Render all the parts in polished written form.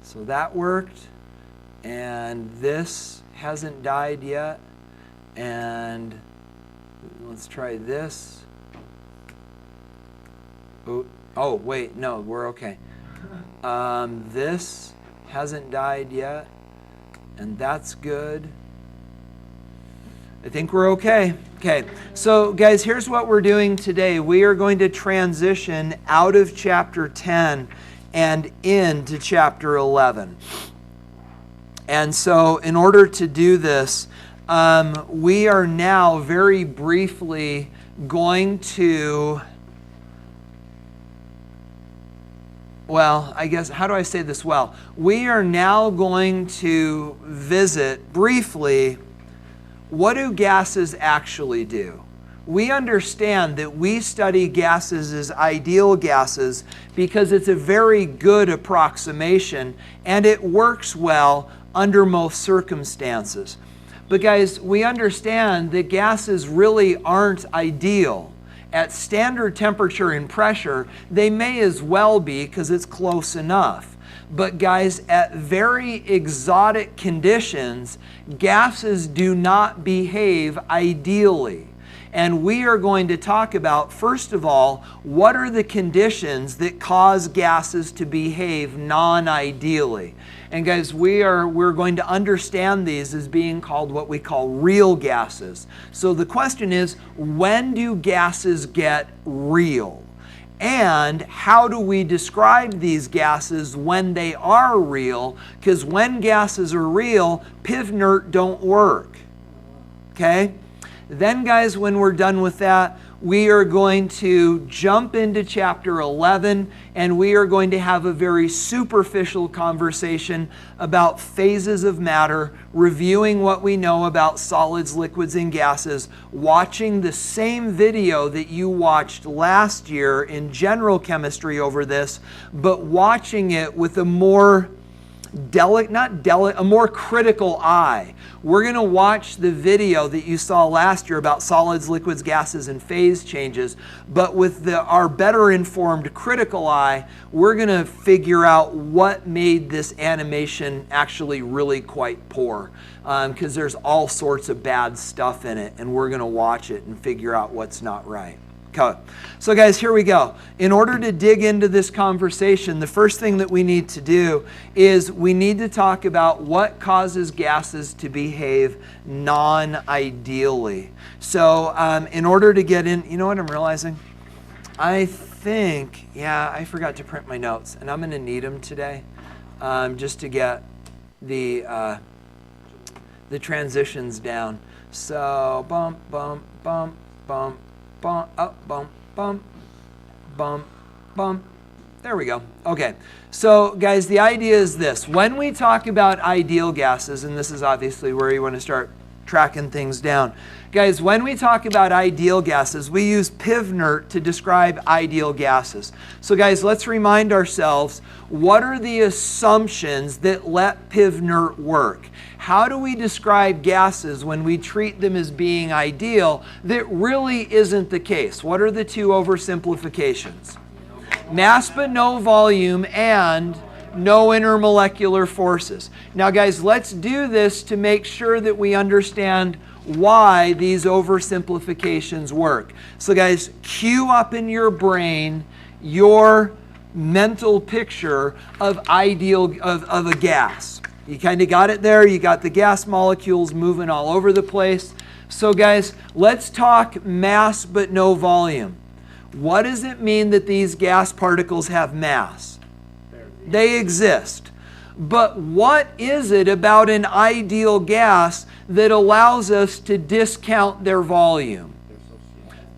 So that worked. And this hasn't died yet. And let's try this. Oh, wait, no, we're okay. This hasn't died yet. And that's good. I think we're okay. Okay, so guys, here's what we're doing today. We are going to transition out of chapter 10 and into chapter 11. And so in order to do this, we are now very briefly going to, well, I guess, how do I say this well? We are now going to visit briefly, what do gases actually do? We understand that we study gases as ideal gases because it's a very good approximation and it works well under most circumstances. But guys, we understand that gases really aren't ideal. At standard temperature and pressure, they may as well be because it's close enough. But guys, at very exotic conditions, gases do not behave ideally. And we are going to talk about, first of all, what are the conditions that cause gases to behave non-ideally. And guys, we're going to understand these as being called what we call real gases. So the question is, when do gases get real? And how do we describe these gases when they are real? Because when gases are real, PIV-NERT don't work. Okay? Then guys, when we're done with that, we are going to jump into chapter 11 and we are going to have a very superficial conversation about phases of matter, reviewing what we know about solids, liquids, and gases, watching the same video that you watched last year in general chemistry over this, but watching it with a more a more critical eye. We're going to watch the video that you saw last year about solids, liquids, gases, and phase changes, but with our better informed critical eye, we're going to figure out what made this animation actually really quite poor, because there's all sorts of bad stuff in it, and we're going to watch it and figure out what's not right. Okay. So guys, here we go. In order to dig into this conversation, the first thing that we need to do is we need to talk about what causes gases to behave non-ideally. So in order to get in, you know what I'm realizing? I think, yeah, I forgot to print my notes, and I'm going to need them today just to get the transitions down. So bump, bump, bump, bump. Bump, up, bump, bump, bump, bump. There we go. Okay. So guys, the idea is this. When we talk about ideal gases, and this is obviously where you want to start tracking things down. Guys, when we talk about ideal gases, we use PIV-NERT to describe ideal gases. So guys, let's remind ourselves, what are the assumptions that let PIV-NERT work? How do we describe gases when we treat them as being ideal that really isn't the case? What are the two oversimplifications? Mass but no volume and no intermolecular forces. Now guys, let's do this to make sure that we understand why these oversimplifications work. So guys, cue up in your brain your mental picture of of a gas. You kind of got it there. You got the gas molecules moving all over the place. So guys, let's talk mass but no volume. What does it mean that these gas particles have mass? They exist. But what is it about an ideal gas that allows us to discount their volume?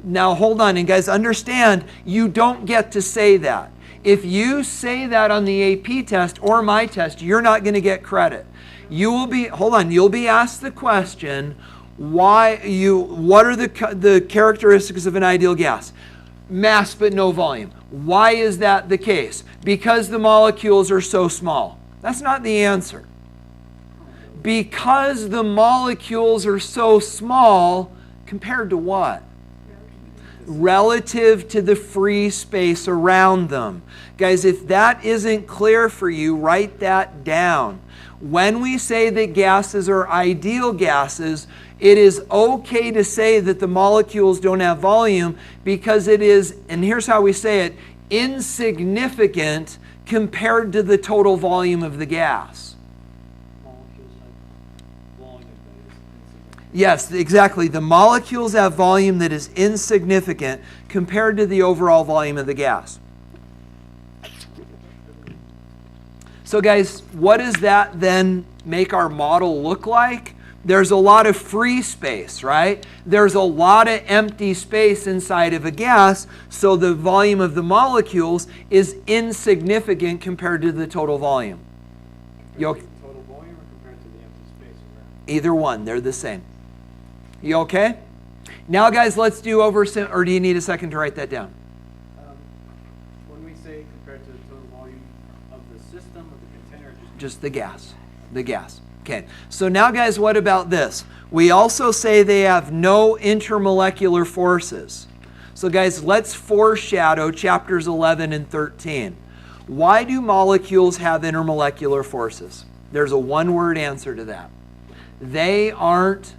Now hold on, and guys, understand, you don't get to say that. If you say that on the AP test or my test, you're not going to get credit. You will be, hold on, you'll be asked the question, what are the characteristics of an ideal gas? Mass but no volume. Why is that the case? Because the molecules are so small. That's not the answer. Because the molecules are so small, compared to what? relative to the free space around them. Guys, if that isn't clear for you, write that down. When we say that gases are ideal gases, it is okay to say that the molecules don't have volume because it is, and here's how we say it, insignificant compared to the total volume of the gas. Yes, exactly. The molecules have volume that is insignificant compared to the overall volume of the gas. So guys, what does that then make our model look like? There's a lot of free space, right? There's a lot of empty space inside of a gas, so the volume of the molecules is insignificant compared to the total volume. You okay? Total volume or compared to the empty space around? Either one, they're the same. You okay? Now guys, let's do or do you need a second to write that down? When we say compared to the total volume of the system, of the container, just the gas. The gas. Okay, so now guys, what about this? We also say they have no intermolecular forces. So guys, let's foreshadow chapters 11 and 13. Why do molecules have intermolecular forces? There's a one-word answer to that. They aren't.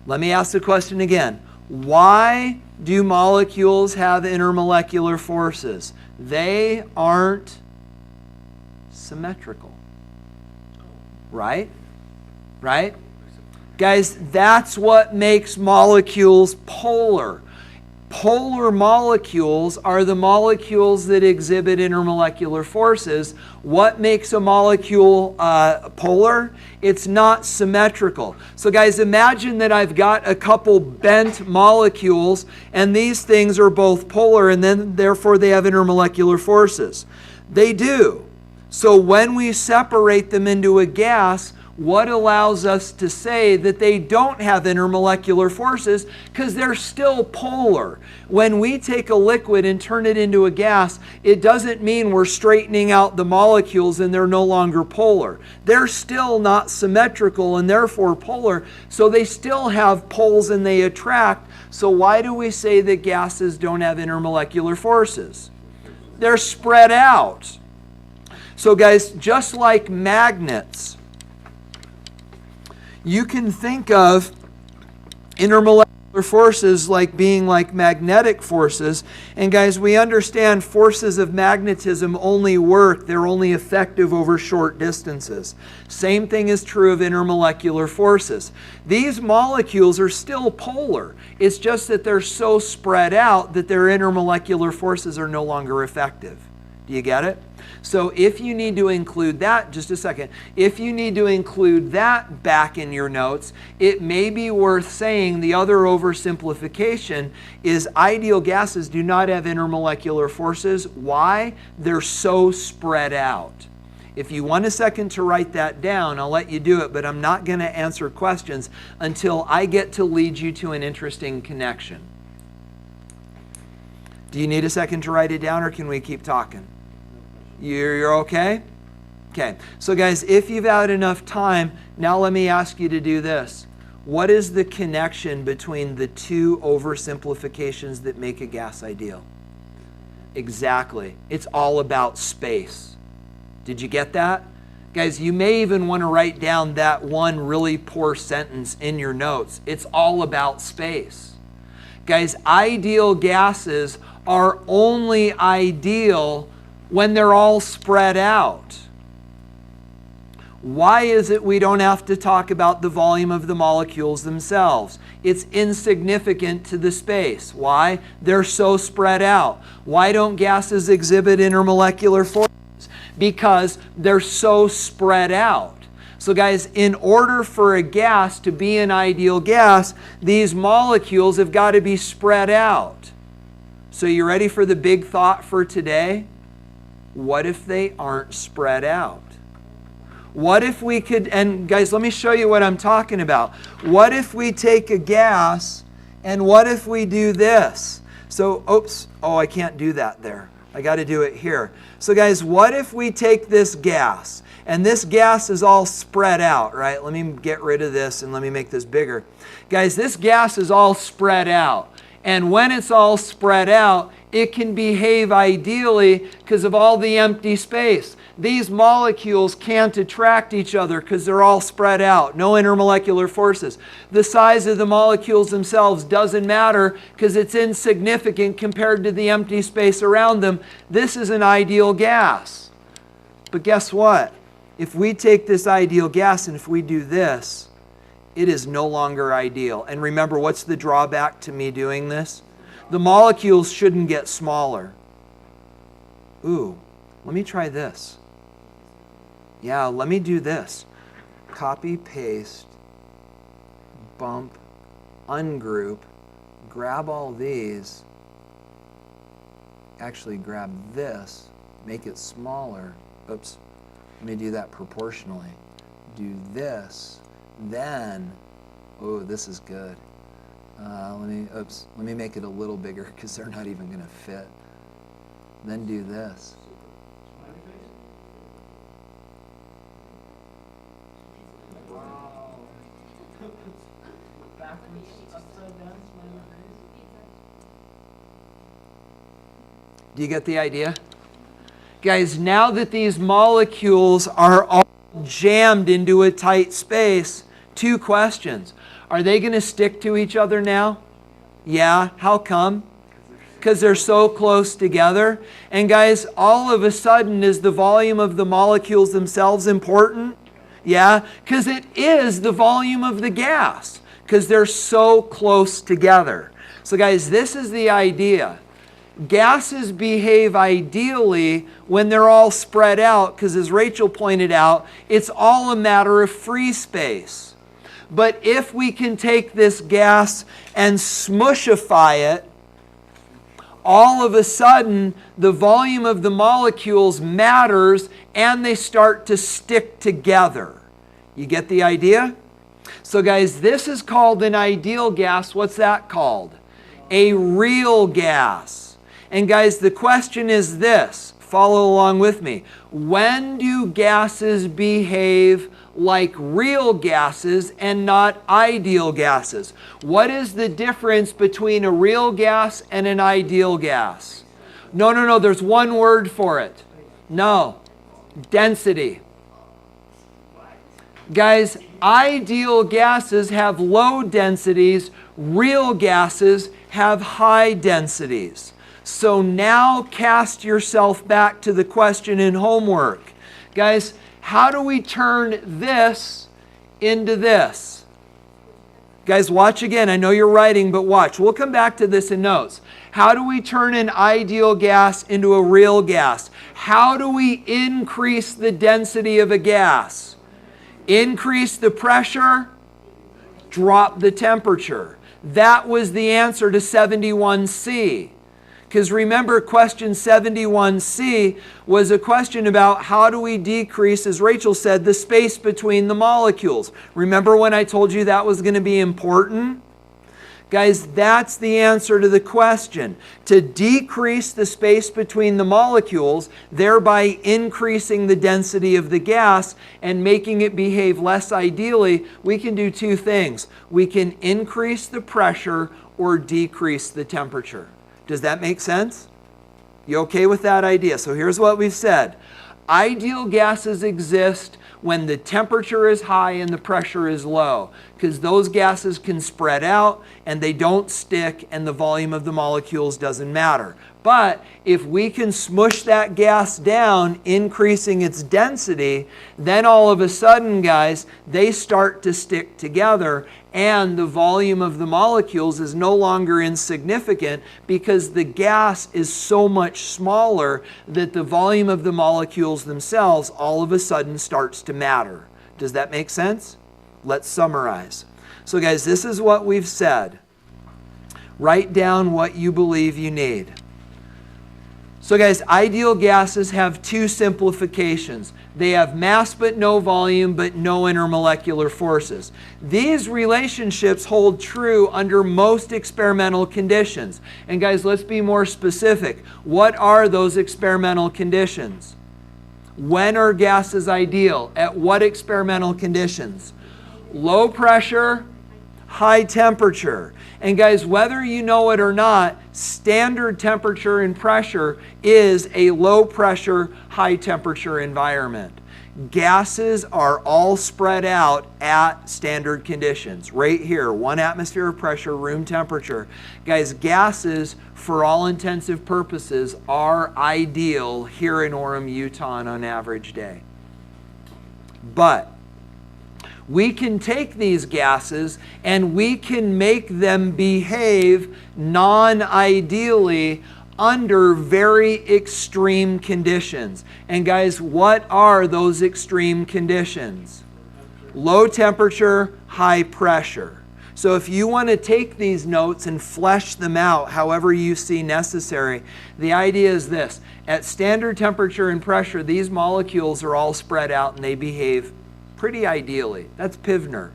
Let me ask the question again. Why do molecules have intermolecular forces? They aren't symmetrical. Right? Right? Guys, that's what makes molecules polar. Polar molecules are the molecules that exhibit intermolecular forces. What makes a molecule polar? It's not symmetrical. So guys, imagine that I've got a couple bent molecules and these things are both polar and then therefore they have intermolecular forces. They do. So when we separate them into a gas, what allows us to say that they don't have intermolecular forces? Because they're still polar. When we take a liquid and turn it into a gas, it doesn't mean we're straightening out the molecules and they're no longer polar. They're still not symmetrical and therefore polar, so they still have poles and they attract. So why do we say that gases don't have intermolecular forces? They're spread out. So guys, just like magnets, you can think of intermolecular forces like being like magnetic forces. And guys, we understand forces of magnetism only work, they're only effective over short distances. Same thing is true of intermolecular forces. These molecules are still polar. It's just that they're so spread out that their intermolecular forces are no longer effective. Do you get it? So if you need to include that, just a second, if you need to include that back in your notes, it may be worth saying the other oversimplification is ideal gases do not have intermolecular forces. Why? They're so spread out. If you want a second to write that down, I'll let you do it, but I'm not going to answer questions until I get to lead you to an interesting connection. Do you need a second to write it down, or can we keep talking? You're okay? Okay. So guys, if you've had enough time, now let me ask you to do this. What is the connection between the two oversimplifications that make a gas ideal? Exactly. It's all about space. Did you get that? Guys, you may even want to write down that one really poor sentence in your notes. It's all about space. Guys, ideal gases are only ideal when they're all spread out. Why is it we don't have to talk about the volume of the molecules themselves? It's insignificant to the space. Why? They're so spread out. Why don't gases exhibit intermolecular forces? Because they're so spread out. So guys, in order for a gas to be an ideal gas, these molecules have got to be spread out. So you ready for the big thought for today? What if they aren't spread out? What if we could, and guys, let me show you what I'm talking about. What if we take a gas, and what if we do this? So, oops, oh, I can't do that there. I got to do it here. So guys, what if we take this gas, and this gas is all spread out, right? Let me get rid of this and let me make this bigger. Guys, this gas is all spread out. And when it's all spread out, it can behave ideally because of all the empty space. These molecules can't attract each other because they're all spread out. No intermolecular forces. The size of the molecules themselves doesn't matter because it's insignificant compared to the empty space around them. This is an ideal gas. But guess what? If we take this ideal gas and if we do this, it is no longer ideal. And remember, what's the drawback to me doing this? The molecules shouldn't get smaller. Ooh, let me try this. Yeah, let me do this. Copy, paste, bump, ungroup, grab all these. Actually grab this, make it smaller. Oops, let me do that proportionally. Do this, then, oh, this is good. Let me make it a little bigger because they're not even going to fit. Then do this. Wow. Backwards, upside down, smiley face. Do you get the idea? Guys, now that these molecules are all jammed into a tight space, two questions. Are they going to stick to each other now? Yeah. How come? Because they're so close together. And guys, all of a sudden, is the volume of the molecules themselves important? Yeah. Because it is the volume of the gas. Because they're so close together. So guys, this is the idea. Gases behave ideally when they're all spread out, because as Rachel pointed out, it's all a matter of free space. But if we can take this gas and smushify it, all of a sudden the volume of the molecules matters and they start to stick together. You get the idea? So guys, this is called an ideal gas. What's that called? A real gas. And guys, the question is this. Follow along with me. When do gases behave like real gases and not ideal gases? What is the difference between a real gas and an ideal gas? No, there's one word for it. No. Density. Guys, ideal gases have low densities. Real gases have high densities. So now cast yourself back to the question in homework. Guys, how do we turn this into this? Guys, watch again. I know you're writing, but watch. We'll come back to this in notes. How do we turn an ideal gas into a real gas? How do we increase the density of a gas? Increase the pressure, drop the temperature. That was the answer to 71C. Because remember, question 71C was a question about how do we decrease, as Rachel said, the space between the molecules. Remember when I told you that was going to be important? Guys, that's the answer to the question. To decrease the space between the molecules, thereby increasing the density of the gas and making it behave less ideally, we can do two things. We can increase the pressure or decrease the temperature. Does that make sense? You okay with that idea? So here's what we've said. Ideal gases exist when the temperature is high and the pressure is low, because those gases can spread out and they don't stick and the volume of the molecules doesn't matter. But if we can smush that gas down, increasing its density, then all of a sudden, guys, they start to stick together and the volume of the molecules is no longer insignificant because the gas is so much smaller that the volume of the molecules themselves all of a sudden starts to matter. Does that make sense? Let's summarize. So guys, this is what we've said. Write down what you believe you need. So guys, ideal gases have two simplifications. They have mass but no volume but no intermolecular forces. These relationships hold true under most experimental conditions. And guys, let's be more specific. What are those experimental conditions? When are gases ideal? At what experimental conditions? Low pressure, high temperature. And guys, whether you know it or not, standard temperature and pressure is a low pressure, high temperature environment. Gases are all spread out at standard conditions. Right here, 1 atmosphere of pressure, room temperature. Guys, gases, for all intensive purposes, are ideal here in Orem, Utah on an average day. But we can take these gases and we can make them behave non-ideally under very extreme conditions. And guys, what are those extreme conditions? Low temperature, high pressure. So if you want to take these notes and flesh them out however you see necessary, the idea is this. At standard temperature and pressure, these molecules are all spread out and they behave pretty ideally. That's Pivner.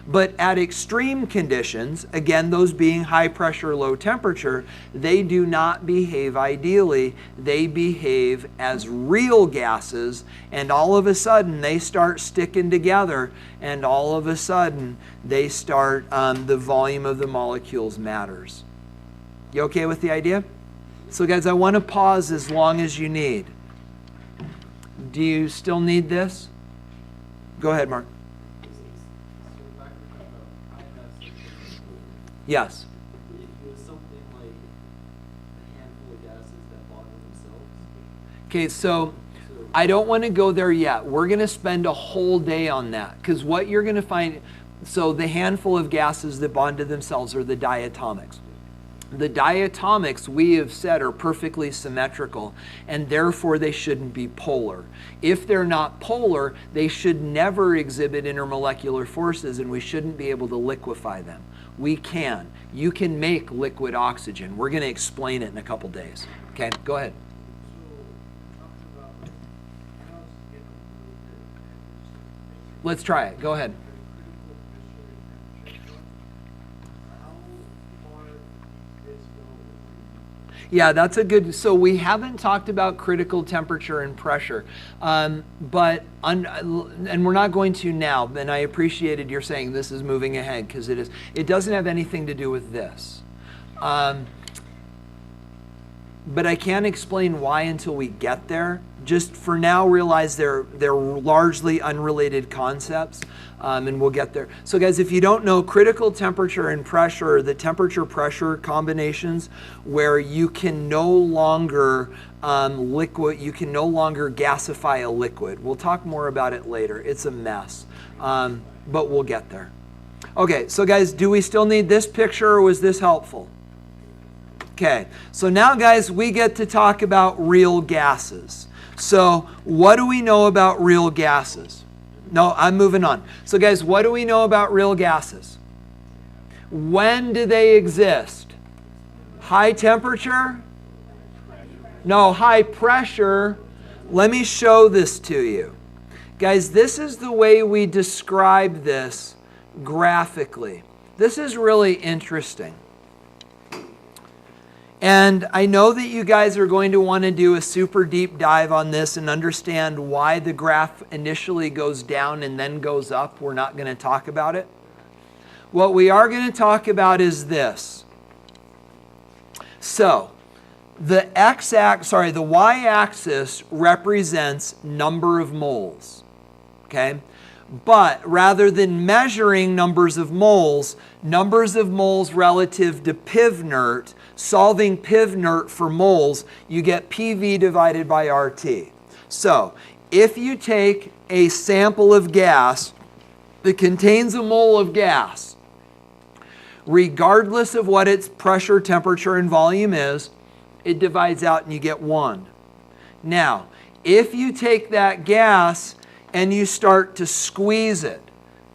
But at extreme conditions, again, those being high pressure, low temperature, they do not behave ideally. They behave as real gases, and all of a sudden they start sticking together, and all of a sudden they start, the volume of the molecules matters. You okay with the idea? So guys, I want to pause as long as you need. Do you still need this? Go ahead, Mark. Yes. If it was something like a handful of gases that bond to themselves. Okay, so I don't want to go there yet. We're going to spend a whole day on that because what you're going to find, so the handful of gases that bond to themselves are the diatomics. The diatomics, we have said, are perfectly symmetrical, and therefore they shouldn't be polar. If they're not polar, they should never exhibit intermolecular forces, and we shouldn't be able to liquefy them. We can. You can make liquid oxygen. We're going to explain it in a couple days. Okay, go ahead. Let's try it. Go ahead. Yeah, that's a good, so we haven't talked about critical temperature and pressure, and we're not going to now, and I appreciated your saying this is moving ahead because it is. It doesn't have anything to do with this. But I can't explain why until we get there. Just for now, realize they're largely unrelated concepts, and we'll get there. So guys, if you don't know, critical temperature and pressure are the temperature-pressure combinations where you can no longer you can no longer gasify a liquid. We'll talk more about it later. It's a mess, but we'll get there. Okay, so guys, do we still need this picture or was this helpful? Okay, so now guys, we get to talk about real gases. So what do we know about real gases? No, I'm moving on. So guys, what do we know about real gases? When do they exist? High temperature? No, high pressure. Let me show this to you. Guys, this is the way we describe this graphically. This is really interesting. And I know that you guys are going to want to do a super deep dive on this and understand why the graph initially goes down and then goes up. We're not going to talk about it. What we are going to talk about is this. So, the y-axis represents number of moles. Okay? But rather than measuring numbers of moles relative to PivNert, solving PivNert for moles, you get PV divided by RT. So if you take a sample of gas that contains a mole of gas, regardless of what its pressure, temperature, and volume is, it divides out and you get 1. Now, if you take that gas and you start to squeeze it,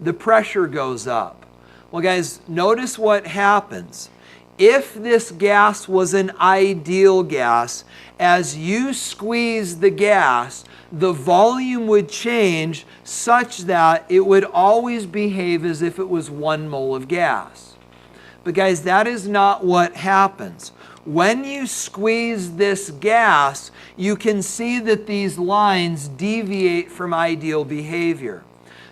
the pressure goes up. Well, guys, notice what happens. If this gas was an ideal gas, as you squeeze the gas, the volume would change such that it would always behave as if it was 1 mole of gas. But guys, that is not what happens. When you squeeze this gas, you can see that these lines deviate from ideal behavior.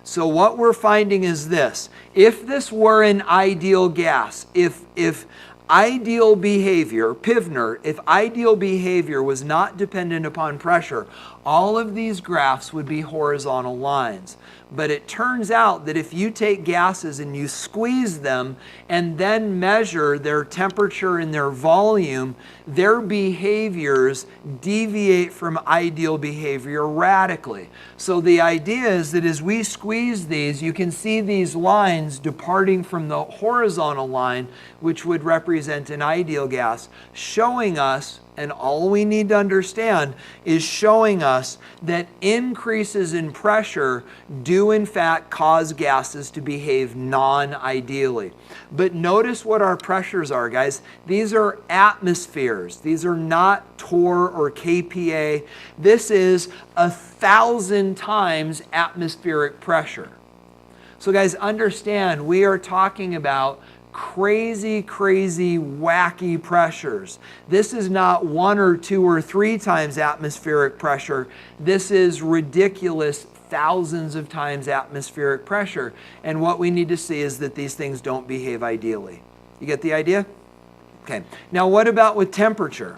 So what we're finding is this. If this were an ideal gas, if ideal behavior, Pivner, if ideal behavior was not dependent upon pressure, all of these graphs would be horizontal lines. But it turns out that if you take gases and you squeeze them and then measure their temperature and their volume, their behaviors deviate from ideal behavior radically. So the idea is that as we squeeze these, you can see these lines departing from the horizontal line, which would represent an ideal gas, showing us, and all we need to understand is showing us that increases in pressure do in fact cause gases to behave non-ideally. But notice what our pressures are, guys. These are atmospheres. These are not torr or kPa. This is 1,000 times atmospheric pressure. So guys, understand we are talking about crazy, wacky pressures. This is not 1 or 2 or 3 times atmospheric pressure. This is ridiculous thousands of times atmospheric pressure. And what we need to see is that these things don't behave ideally. You get the idea? Okay. Now what about with temperature?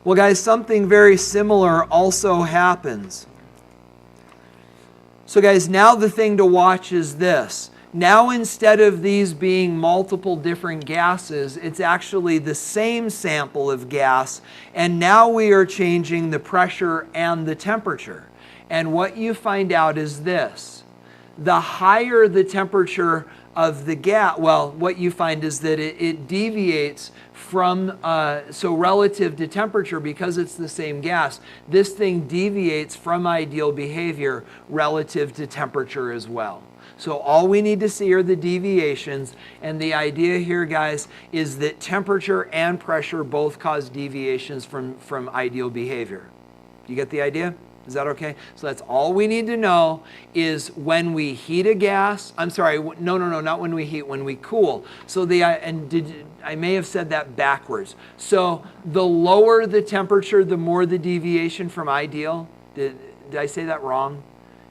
Well guys, something very similar also happens. So guys, now the thing to watch is this. Now instead of these being multiple different gases, it's actually the same sample of gas, and now we are changing the pressure and the temperature. And what you find out is this. The higher the temperature of the gas, well, what you find is that it deviates from, so relative to temperature, because it's the same gas, this thing deviates from ideal behavior relative to temperature as well. So all we need to see are the deviations, and the idea here, guys, is that temperature and pressure both cause deviations from ideal behavior. You get the idea? Is that okay? So that's all we need to know is when we heat a gas, I'm sorry, no, not when we heat, when we cool. So I may have said that backwards. So the lower the temperature, the more the deviation from ideal. Did I say that wrong?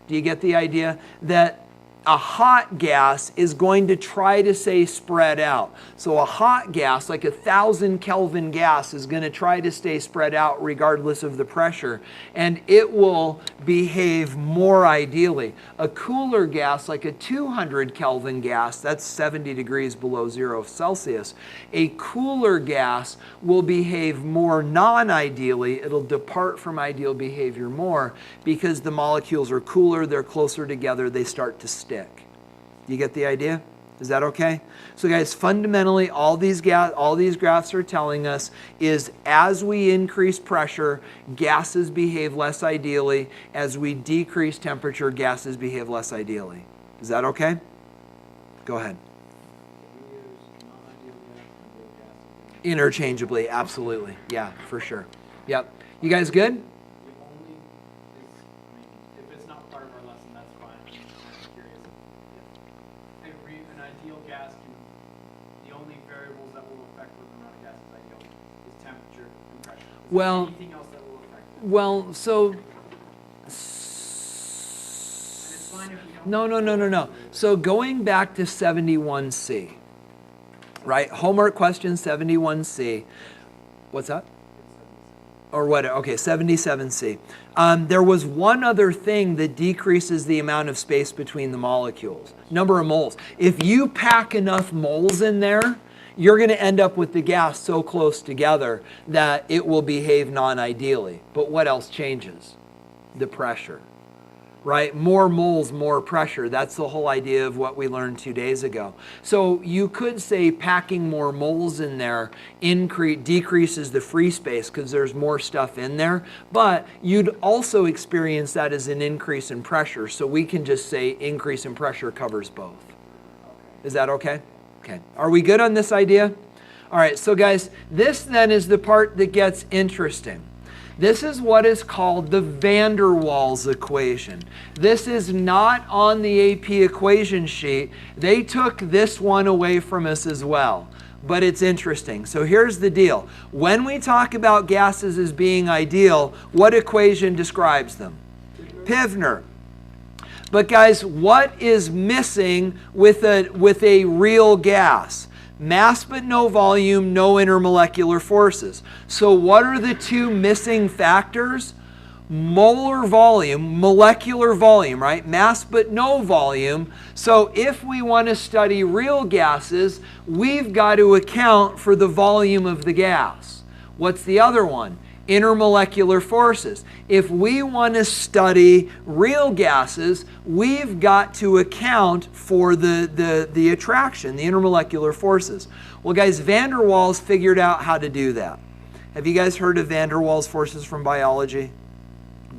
Do you get the idea? That a hot gas is going to try to stay spread out. So a hot gas, like 1,000 Kelvin gas, is going to try to stay spread out regardless of the pressure, and it will behave more ideally. A cooler gas, like a 200 Kelvin gas, that's 70 degrees below 0 Celsius, a cooler gas will behave more non-ideally. It'll depart from ideal behavior more because the molecules are cooler, they're closer together, they start to stick. You get the idea? Is that okay? So guys, fundamentally, all these graphs are telling us is as we increase pressure, gases behave less ideally. As we decrease temperature, gases behave less ideally. Is that okay? Go ahead. Interchangeably, absolutely. Yeah, for sure. Yep. You guys good? Well, so no. So going back to 71C, right? Homework question 71C. What's that? Or what? Okay, 77C. There was one other thing that decreases the amount of space between the molecules. Number of moles. If you pack enough moles in there, you're going to end up with the gas so close together that it will behave non-ideally. But what else changes? The pressure, right? More moles, more pressure. That's the whole idea of what we learned 2 days ago. So you could say packing more moles in there decreases the free space because there's more stuff in there. But you'd also experience that as an increase in pressure. So we can just say increase in pressure covers both. Is that okay? Okay. Are we good on this idea? All right, so guys, this then is the part that gets interesting. This is what is called the van der Waals equation. This is not on the AP equation sheet. They took this one away from us as well, but it's interesting. So here's the deal. When we talk about gases as being ideal, what equation describes them? Pivner. But guys, what is missing with a real gas? Mass but no volume, no intermolecular forces. So what are the two missing factors? Molar volume, molecular volume, right? Mass but no volume. So if we want to study real gases, we've got to account for the volume of the gas. What's the other one? Intermolecular forces. If we want to study real gases, we've got to account for the attraction, the intermolecular forces. Well, guys, van der Waals figured out how to do that. Have you guys heard of van der Waals forces from biology?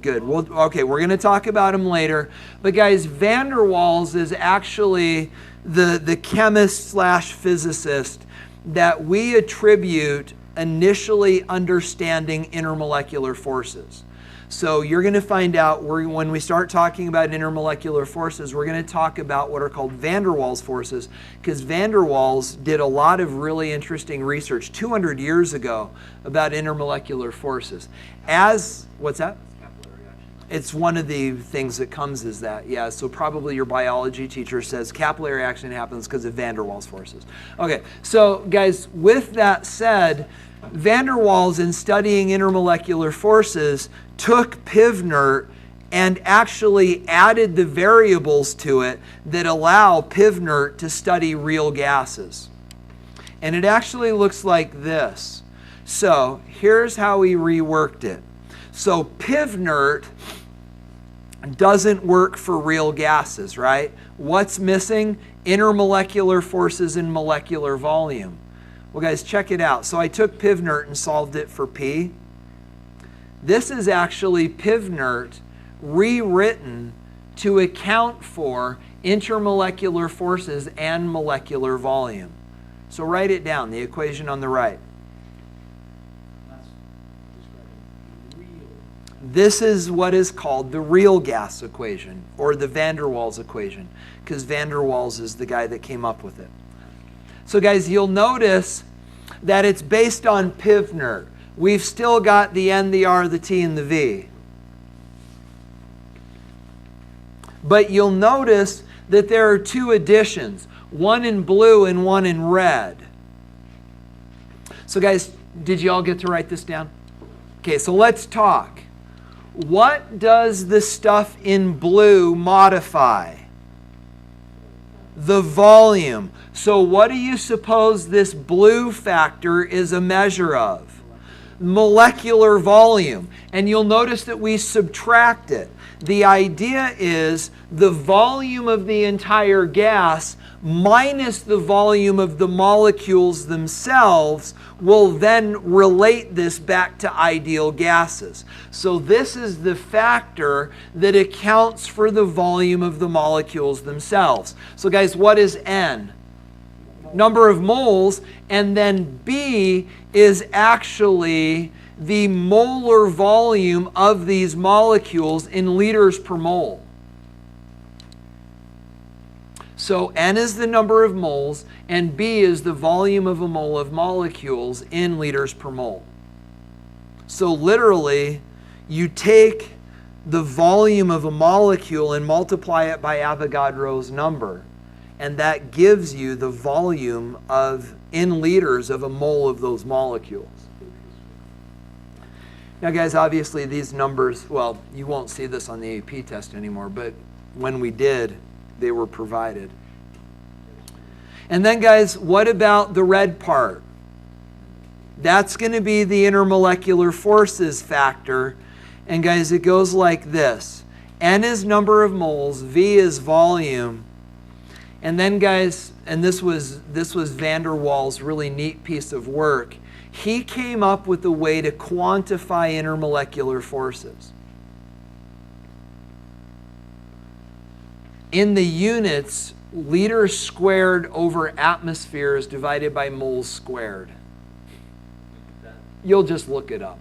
Good. Well, okay, we're going to talk about them later. But guys, van der Waals is actually the chemist slash physicist that we attribute initially understanding intermolecular forces. So you're going to find out when we start talking about intermolecular forces, we're going to talk about what are called van der Waals forces, because van der Waals did a lot of really interesting research 200 years ago about intermolecular forces. What's that? It's one of the things that comes as that, yeah. So probably your biology teacher says capillary action happens because of van der Waals forces. Okay, so guys, with that said, van der Waals, in studying intermolecular forces, took Pivner and actually added the variables to it that allow Pivner to study real gases. And it actually looks like this. So here's how he reworked it. So Pivner doesn't work for real gases, right? What's missing? Intermolecular forces and molecular volume. Well, guys, check it out. So I took Pivner and solved it for P. This is actually Pivner rewritten to account for intermolecular forces and molecular volume. So write it down, the equation on the right. This is what is called the real gas equation, or the van der Waals equation, because van der Waals is the guy that came up with it. So guys, you'll notice that it's based on Pivner. We've still got the N, the R, the T, and the V. But you'll notice that there are two additions, one in blue and one in red. So guys, did you all get to write this down? Okay, so let's talk. What does the stuff in blue modify? The volume. So what do you suppose this blue factor is a measure of? Molecular volume. And you'll notice that we subtract it. The idea is the volume of the entire gas minus the volume of the molecules themselves will then relate this back to ideal gases. So this is the factor that accounts for the volume of the molecules themselves. So guys, what is N? Number of moles. And then B is actually the molar volume of these molecules in liters per mole. So N is the number of moles, and B is the volume of a mole of molecules in liters per mole. So literally, you take the volume of a molecule and multiply it by Avogadro's number, and that gives you the volume in liters of a mole of those molecules. Now guys, obviously these numbers, well, you won't see this on the AP test anymore, but when we did, they were provided. And then guys, what about the red part? That's going to be the intermolecular forces factor. And guys, it goes like this. N is number of moles, V is volume. And then guys, and this was van der Waals' really neat piece of work. He came up with a way to quantify intermolecular forces. In the units, liters squared over atmospheres divided by moles squared. You'll just look it up.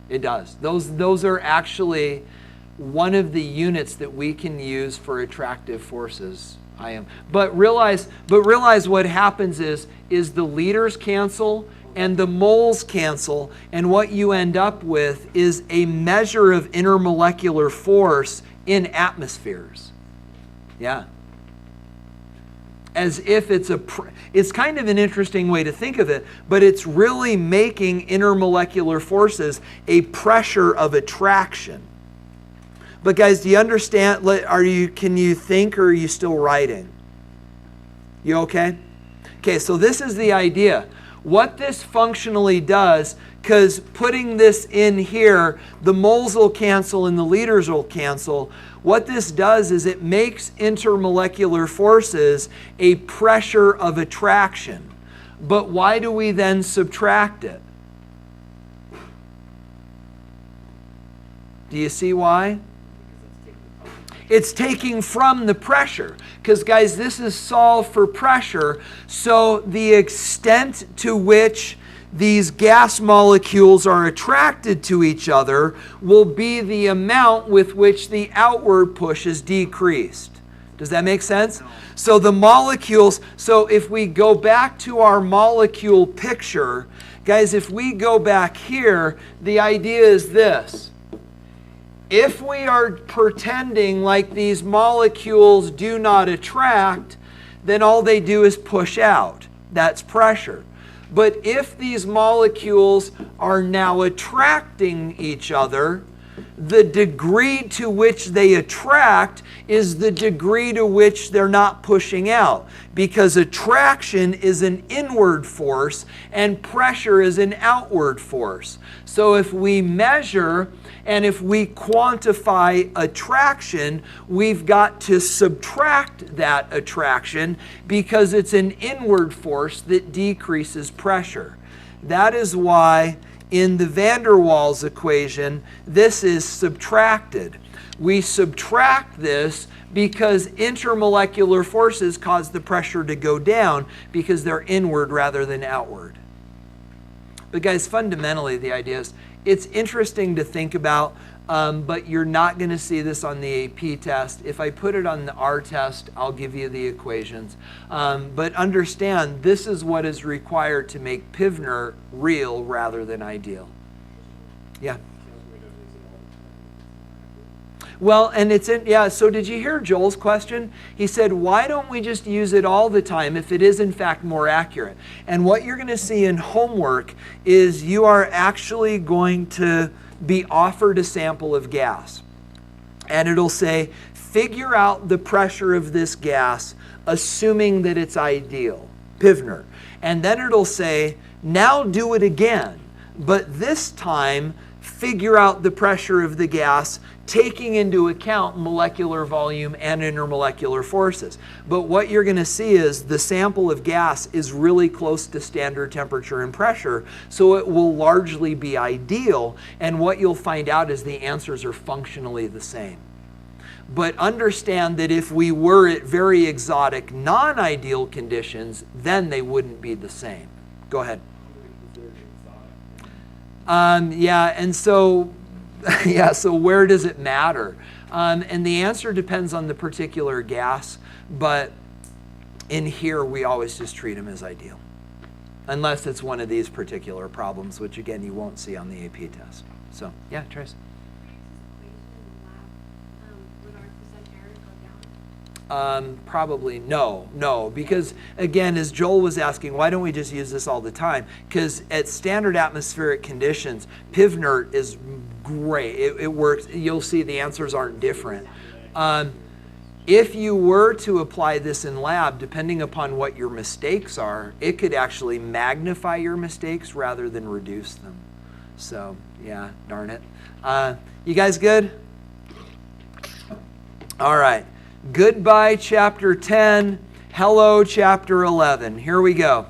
It does. Those are actually one of the units that we can use for attractive forces. But realize what happens is the liters cancel and the moles cancel, and what you end up with is a measure of intermolecular force in atmospheres. Yeah. As if it's kind of an interesting way to think of it, but it's really making intermolecular forces a pressure of attraction. But guys, do you understand? Can you think, or are you still writing? You okay? Okay, so this is the idea. What this functionally does, because putting this in here, the moles will cancel and the liters will cancel. What this does is it makes intermolecular forces a pressure of attraction. But why do we then subtract it? Do you see why? It's taking from the pressure. Because guys, this is solved for pressure. So the extent to which these gas molecules are attracted to each other will be the amount with which the outward push is decreased. Does that make sense? So the molecules, so if we go back to our molecule picture, guys, if we go back here, the idea is this. If we are pretending like these molecules do not attract, then all they do is push out. That's pressure. But if these molecules are now attracting each other, the degree to which they attract is the degree to which they're not pushing out. Because attraction is an inward force and pressure is an outward force. So if we measure and if we quantify attraction, we've got to subtract that attraction because it's an inward force that decreases pressure. That is why in the van der Waals equation, this is subtracted. We subtract this because intermolecular forces cause the pressure to go down because they're inward rather than outward. But guys, fundamentally the idea is, it's interesting to think about, but you're not going to see this on the AP test. If I put it on the R test, I'll give you the equations. But understand, this is what is required to make Pivner real rather than ideal. Yeah. Well, and so did you hear Joel's question? He said, why don't we just use it all the time if it is in fact more accurate? And what you're going to see in homework is you are actually going to be offered a sample of gas. And it'll say, figure out the pressure of this gas, assuming that it's ideal, Pivner. And then it'll say, now do it again, but this time figure out the pressure of the gas, taking into account molecular volume and intermolecular forces. But what you're going to see is the sample of gas is really close to standard temperature and pressure, so it will largely be ideal, and what you'll find out is the answers are functionally the same. But understand that if we were at very exotic, non-ideal conditions, then they wouldn't be the same. Go ahead. And so so where does it matter? And the answer depends on the particular gas, but in here we always just treat them as ideal. Unless it's one of these particular problems, which again you won't see on the AP test. So, yeah, Trace. Probably no, because again, as Joel was asking, why don't we just use this all the time? Because at standard atmospheric conditions, Pivner is great. It works. You'll see the answers aren't different. If you were to apply this in lab, depending upon what your mistakes are, it could actually magnify your mistakes rather than reduce them. So, yeah, darn it. You guys good? All right. Goodbye, chapter 10. Hello, chapter 11. Here we go.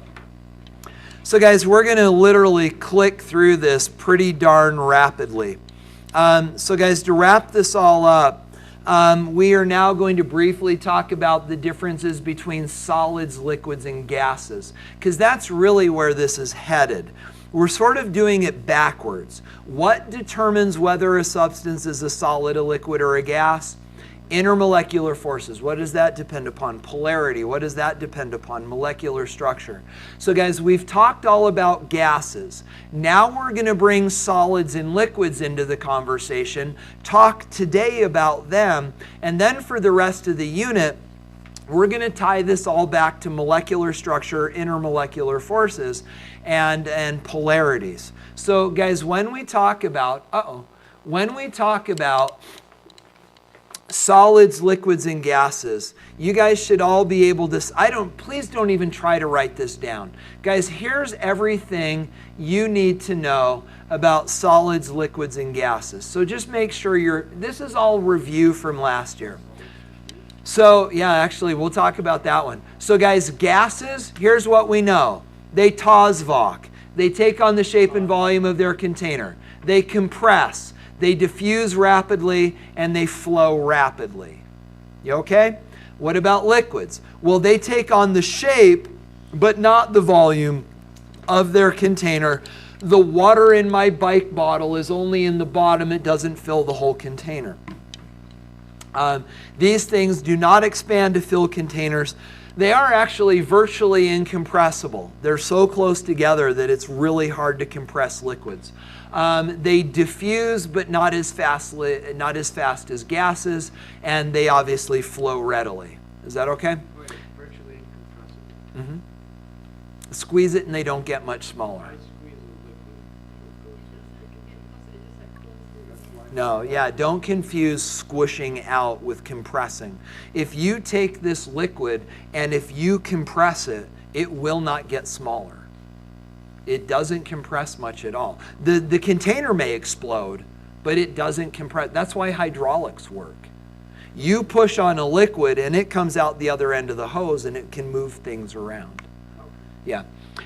So, guys, we're going to literally click through this pretty darn rapidly. So, guys, to wrap this all up, we are now going to briefly talk about the differences between solids, liquids, and gases, because that's really where this is headed. We're sort of doing it backwards. What determines whether a substance is a solid, a liquid, or a gas? Intermolecular forces. What does that depend upon? Polarity. What does that depend upon? Molecular structure. So guys, we've talked all about gases. Now we're going to bring solids and liquids into the conversation, talk today about them, and then for the rest of the unit, we're going to tie this all back to molecular structure, intermolecular forces, and polarities. So guys, when we talk about, solids, liquids, and gases, you guys should all be able to, please don't even try to write this down. Guys, here's everything you need to know about solids, liquids, and gases. So just make sure this is all review from last year. So yeah, actually we'll talk about that one. So guys, gases, here's what we know. They Tazvok. They take on the shape and volume of their container. They compress. They diffuse rapidly, and they flow rapidly. You okay? What about liquids? Well, they take on the shape, but not the volume of their container. The water in my bike bottle is only in the bottom. It doesn't fill the whole container. These things do not expand to fill containers. They are actually virtually incompressible. They're so close together that it's really hard to compress liquids. They diffuse, but not as fast as gases, and they obviously flow readily. Is that okay? Wait, virtually incompressible. Mm-hmm. Squeeze it and they don't get much smaller. No, yeah, don't confuse squishing out with compressing. If you take this liquid and if you compress it, it will not get smaller. It doesn't compress much at all. The container may explode, but it doesn't compress. That's why hydraulics work. You push on a liquid and it comes out the other end of the hose and it can move things around. Yeah.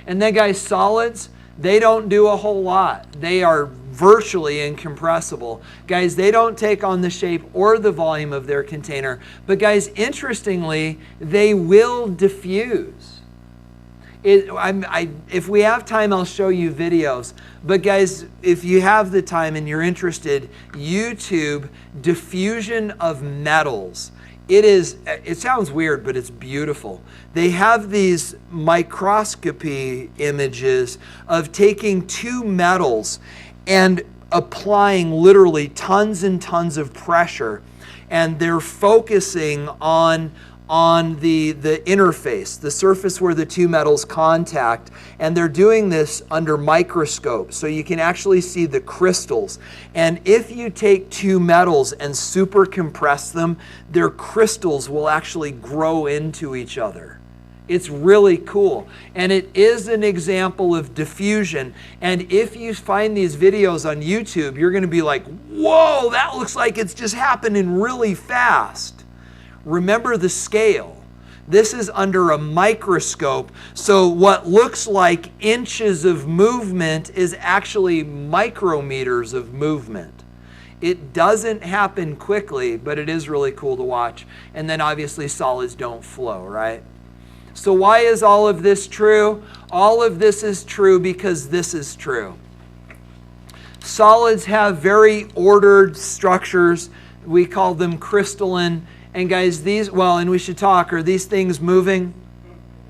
And then guys, solids, they don't do a whole lot. They are virtually incompressible. Guys, they don't take on the shape or the volume of their container. But guys, interestingly, they will diffuse. If we have time, I'll show you videos. But guys, if you have the time and you're interested, YouTube diffusion of metals. It sounds weird, but it's beautiful. They have these microscopy images of taking two metals and applying literally tons and tons of pressure, and they're focusing on the interface, the surface where the two metals contact, and they're doing this under microscope, so you can actually see the crystals. And if you take two metals and super compress them, their crystals will actually grow into each other. It's really cool, and it is an example of diffusion. And if you find these videos on YouTube, you're going to be like, whoa, that looks like it's just happening really fast. Remember the scale. This is under a microscope, so what looks like inches of movement is actually micrometers of movement. It doesn't happen quickly, but it is really cool to watch. And then obviously solids don't flow, right? So why is all of this true? All of this is true because this is true. Solids have very ordered structures. We call them crystalline. And guys, and we should talk, are these things moving?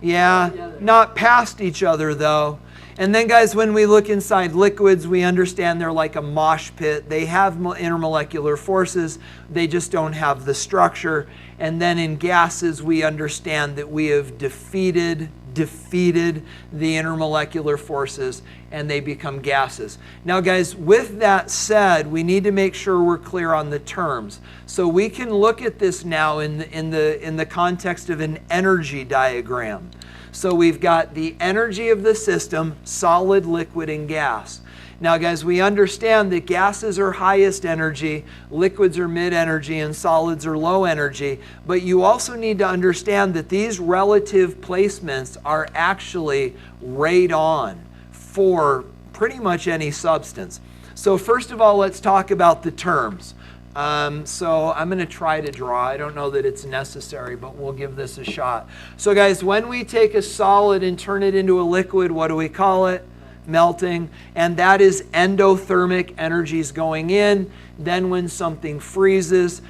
Yeah, not past each other though. And then guys, when we look inside liquids, we understand they're like a mosh pit. They have intermolecular forces. They just don't have the structure. And then in gases, we understand that we have defeated the intermolecular forces and they become gases. Now guys, with that said, we need to make sure we're clear on the terms. So we can look at this now in the context of an energy diagram. So we've got the energy of the system, solid, liquid, and gas. Now guys, we understand that gases are highest energy, liquids are mid-energy, and solids are low energy. But you also need to understand that these relative placements are actually radon for pretty much any substance. So first of all, let's talk about the terms. So I'm going to try to draw. I don't know that it's necessary, but we'll give this a shot. So guys, when we take a solid and turn it into a liquid, what do we call it? Melting. And that is endothermic energies going in. Then when something freezes,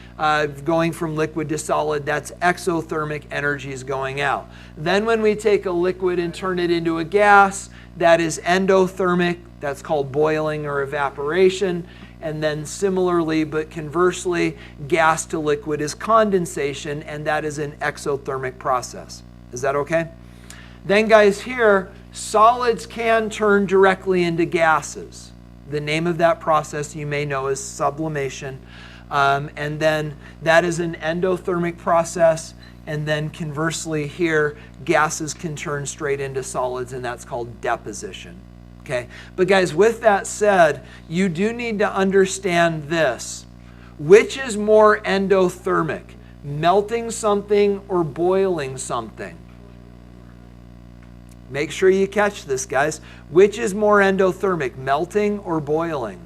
going from liquid to solid, that's exothermic energies going out. Then when we take a liquid and turn it into a gas, that is endothermic. That's called boiling or evaporation. And then similarly, but conversely, gas to liquid is condensation, and that is an exothermic process. Is that okay? Then guys, here, solids can turn directly into gases. The name of that process you may know is sublimation. And then that is an endothermic process. And then conversely here, gases can turn straight into solids, and that's called deposition. Okay? But guys, with that said, you do need to understand this. Which is more endothermic? Melting something or boiling something? Make sure you catch this, guys. Which is more endothermic, melting or boiling?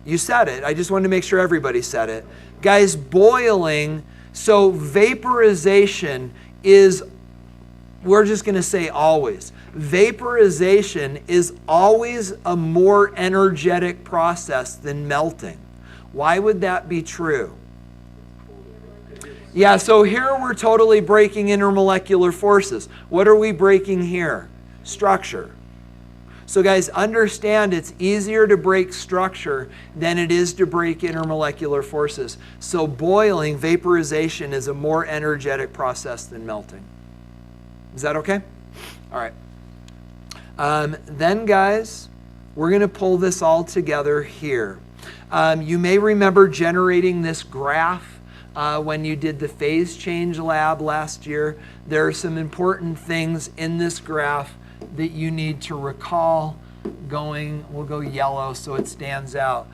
You said it. I just wanted to make sure everybody said it. Guys, boiling, so vaporization is, we're just going to say always. Vaporization is always a more energetic process than melting. Why would that be true? Yeah, so here we're totally breaking intermolecular forces. What are we breaking here? Structure. So guys, understand it's easier to break structure than it is to break intermolecular forces. So boiling, vaporization, is a more energetic process than melting. Is that okay? All right. Then guys, we're going to pull this all together here. You may remember generating this graph when you did the phase change lab last year. There are some important things in this graph that you need to recall. We'll go yellow so it stands out.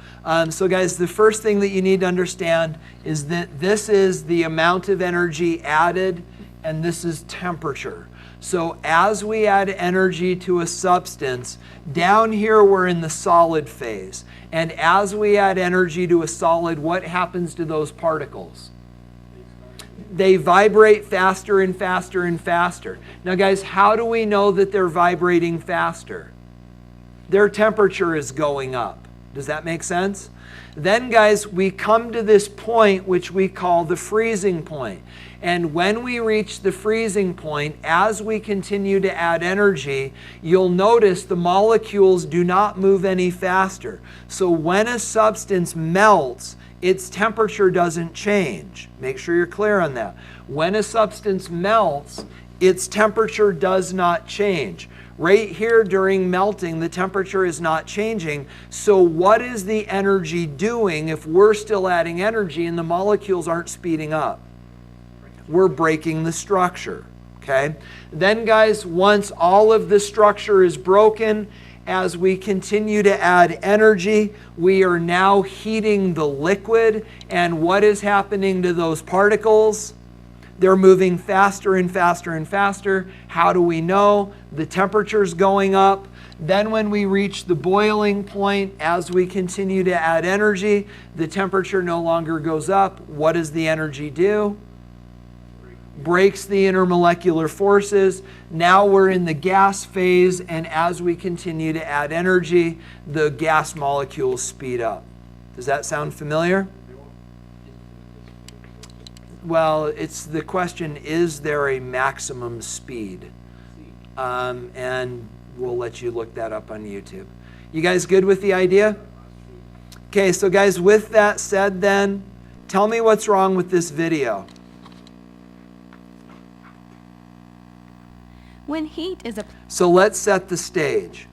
So guys, the first thing that you need to understand is that this is the amount of energy added, and this is temperature. So as we add energy to a substance, down here we're in the solid phase. And as we add energy to a solid, what happens to those particles? They vibrate faster and faster and faster. Now guys, how do we know that they're vibrating faster? Their temperature is going up. Does that make sense? Then guys, we come to this point which we call the freezing point. And when we reach the freezing point, as we continue to add energy, you'll notice the molecules do not move any faster. So when a substance melts, its temperature doesn't change. Make sure you're clear on that. When a substance melts, its temperature does not change. Right here during melting, the temperature is not changing. So what is the energy doing if we're still adding energy and the molecules aren't speeding up? We're breaking the structure. Okay? Then guys, once all of the structure is broken, as we continue to add energy, we are now heating the liquid. And what is happening to those particles? They're moving faster and faster and faster. How do we know? The temperature's going up. Then when we reach the boiling point, as we continue to add energy, the temperature no longer goes up. What does the energy do? Breaks the intermolecular forces. Now we're in the gas phase, and as we continue to add energy, the gas molecules speed up. Does that sound familiar? Well, it's the question, is there a maximum speed? And we'll let you look that up on YouTube. You guys good with the idea? Okay, so guys, with that said then, tell me what's wrong with this video. When heat is a... So let's set the stage.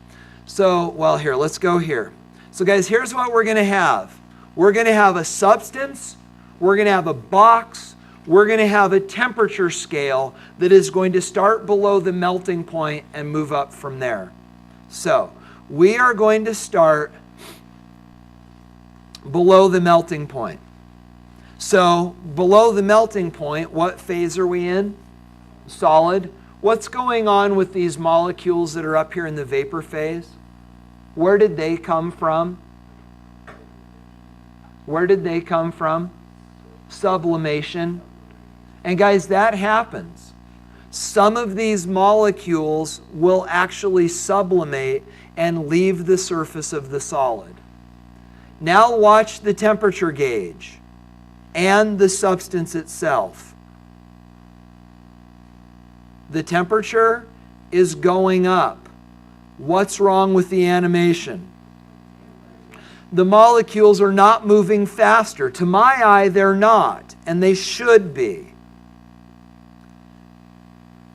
So, well, here, let's go here. So guys, here's what we're going to have. We're going to have a substance. We're going to have a box. We're going to have a temperature scale that is going to start below the melting point and move up from there. So we are going to start below the melting point. So below the melting point, what phase are we in? Solid. What's going on with these molecules that are up here in the vapor phase? Where did they come from? Where did they come from? Sublimation. And guys, that happens. Some of these molecules will actually sublimate and leave the surface of the solid. Now watch the temperature gauge and the substance itself. The temperature is going up. What's wrong with the animation? The molecules are not moving faster. To my eye, they're not, and they should be.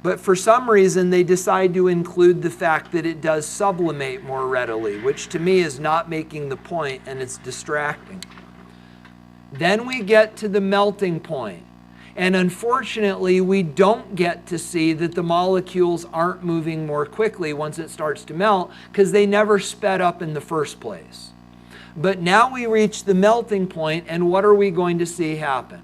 But for some reason, they decide to include the fact that it does sublimate more readily, which to me is not making the point, and it's distracting. Then we get to the melting point. And unfortunately, we don't get to see that the molecules aren't moving more quickly once it starts to melt, because they never sped up in the first place. But now we reach the melting point, and what are we going to see happen?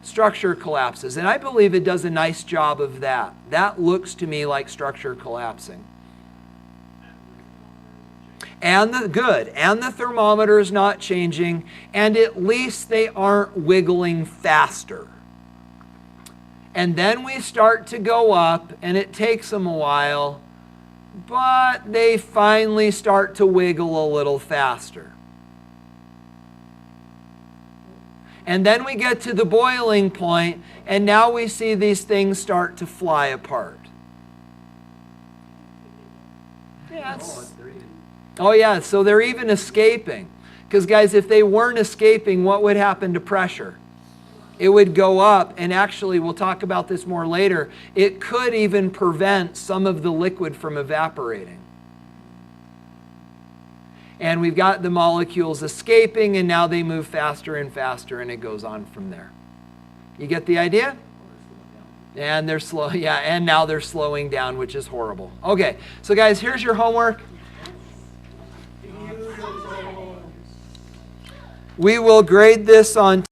Structure collapses. And I believe it does a nice job of that. That looks to me like structure collapsing. And the thermometer is not changing, and at least they aren't wiggling faster. And then we start to go up, and it takes them a while, but they finally start to wiggle a little faster. And then we get to the boiling point, and now we see these things start to fly apart. Yeah, oh yeah, so they're even escaping. Because guys, if they weren't escaping, what would happen to pressure? It would go up, and actually, we'll talk about this more later, it could even prevent some of the liquid from evaporating. And we've got the molecules escaping, and now they move faster and faster, and it goes on from there. You get the idea? And they're slow, yeah, and now they're slowing down, which is horrible. Okay, so guys, here's your homework. We will grade this on